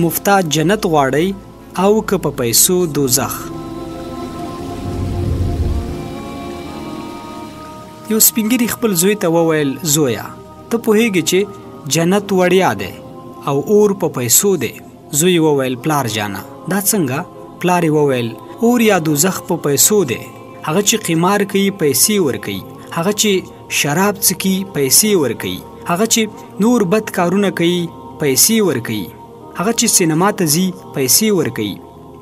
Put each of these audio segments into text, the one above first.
مفتا جنت غواړئ او که په پیسو دوزخ. یو سپینګیري خپل زوی ته وویل زویا ته پوهیږې چې جنت وړیا دی او اور په پیسو دی. زوی وویل پلار جانا دا څنګه؟ پلار وویل اور یا دوزخ په پیسو دی. هغه چې قمار کوي پیسې ورکوي، هغه چې شراب څکي پیسې ورکوي، هغه چې نور بد کارونه کوي پیسې ورکوي، هغه چې سینما ته ځي پیسې ورکوي،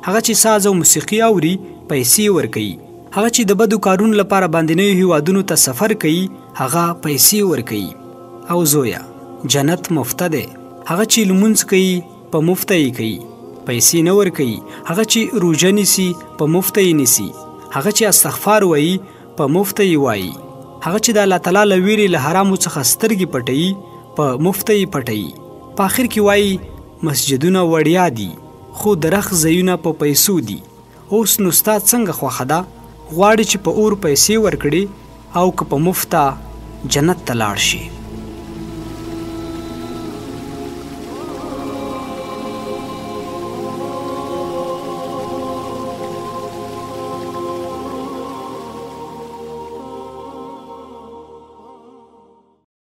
هغه چې ساز او موسیقي اوري پیسې ورکوي، هغه چې د بدو کارونو لپاره باندنیو هیوادونو ته سفر کوي هغه پیسې ورکوي. او زویا جنت مفته دی. هغه چې لمونځ کوي په مفته یې کوي پیسې نه ورکوي، هغه چې روژه نیسي په مفته یې نیسي، هغه چې استغفار وایي په مفته یې وایي، هغه چې د الله تعالی له ویرې له حرامو څخه سترګې پټوي په مفته یې پټوي. په آخر کې وایي مسجدونه وړیا دي خو درخت ځایونه په پیسو دي. اوس نو ستا څنګه خوښه ده؟ غواړي چې په اور پیسې ورکړي او که په مفته جنت ته لاړ شي.